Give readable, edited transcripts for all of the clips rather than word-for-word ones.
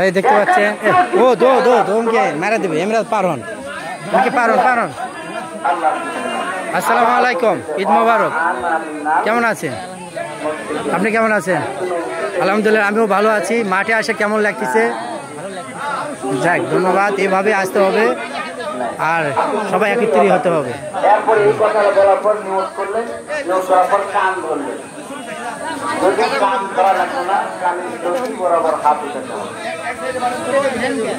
এই দেখতে পাচ্ছেন ও দো দো দমকে মারা দেবে এমরা পারন ওকে পারন আসসালামু আলাইকুম ঈদ মোবারক কেমন আছেন আপনি কেমন আছেন আলহামদুলিল্লাহ আমিও ভালো আছি মাঠে আসে কেমন লাগতেছে যাক ধন্যবাদ এভাবে আসতে হবে আর সবাই একত্রিত হতে হবে এরপরে এই কথাটা বলার পর নিয়োগ করলেন নিয়োগ করার পর কান ধরলেন যদি কান ধরা লাগতো না কানের দড়ি বরাবর হাত উঠাতে হবে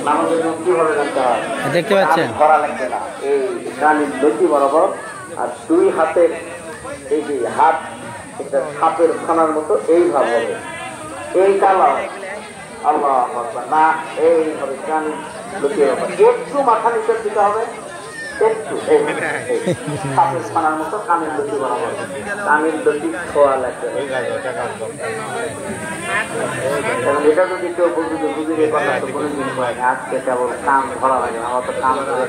নামাজের নিয়ম কিভাবে করতে হয় দেখতে পাচ্ছেন ধরা লাগবে না এই কানের দড়ি বরাবর আর দুই হাতের এই যে হাত একটা সাপের খানার মতো এইভাবে হবে এই কালা আল্লাহ না এইভাবে কানের দড়ি একটু মাথা নিচে দিতে হবে একটু সাপের খানার মতো কানের দড়ি বরাবর কানের দড়ি ছোঁয়া লাগবে এটা যদি কেউ বুঝিয়ে কথা তো কোনোদিন হয় না আজকে কেবল কান ধরা লাগে আমার তো কান ধরে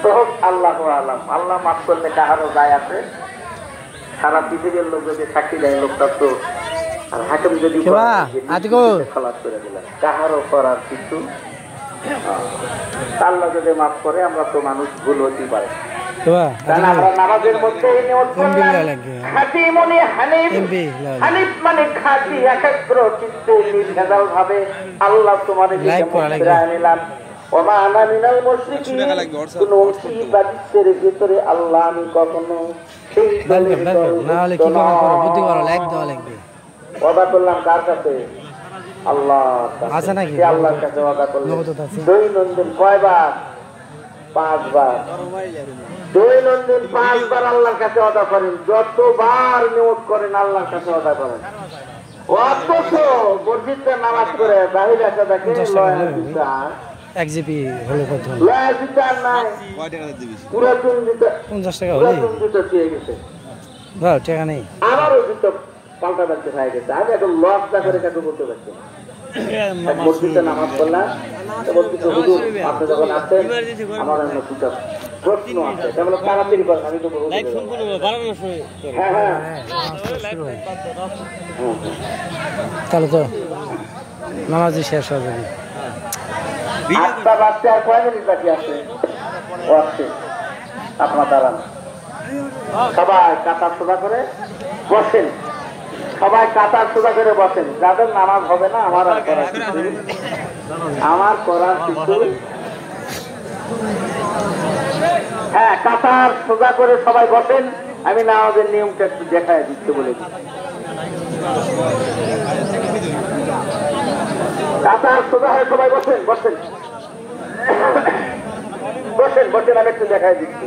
তো হোক আল্লাহ আল্লাহ আল্লাহ মাফ করলে কাহারও দায় আছে সারা পৃথিবীর লোক যদি সাক্ষী দেয় লোকটা তো আর হাকিম যদি খালাস করে দিলাম কাহারও করার কিছু আল্লাহ যদি মাফ করে আমরা তো মানুষ ভুল হতেই পারে আমরা নামাজের মধ্যে হানিফ মানে খাঁটি একাগ্র চিত্তে নির্ভেজাল ভাবে আল্লাহ তোমাদের নিলাম ওমা আনা মিনাল মুশরিকিন কোন ইবাদতের ভিতরে আল্লাহ আমি কখনো ওয়াদা করলাম কার কাছে আল্লাহ আছে নাকি আল্লাহর কাছে ওয়াদা করলাম দৈনন্দিন কয়বার 5 বার দৈনন্দিন 5 বার আল্লাহর কাছে ওয়াদা করেন যতবার নিয়ত করেন আল্লাহর কাছে ওয়াদা করেন অথচ মসজিদে নামাজ করে বাহিরে এসে দেখেন এক জিবি হলো কত লয় বিচার নাই কয় টাকা দিবি পুরো দিন দিতে 50 টাকা হলো দিতে চেয়ে গেছে দাও টাকা নেই আমারও দিতে পাল্টা বাড়তে হয়ে গেছে আমি এখন লসটা করে কাটু করতে পারছি মসজিদে নামাজ পড়লাম এবং কিছু হুজুর আপনি যখন আসেন আমার দুটো প্রশ্ন আছে যেমন তাড়াতাড়ি করেন আমি তো হ্যাঁ তাহলে তো নামাজই শেষ হয়ে যাবে 8টা বাচ্চা আর কয় মিনিট বাকি আছে ও আছে আপনার দাঁড়ান সবাই কাতার সোজা করে বসেন সবাই কাতার সোজা করে বসেন যাদের নামাজ হবে না আমার করার কিছু হ্যাঁ কাতার সোজা করে সবাই বসেন আমি নামাজের নিয়মটা একটু দেখায় দিতে বলে কাতার সোজা হয়ে সবাই বসেন আমি একটু দেখায় দিচ্ছি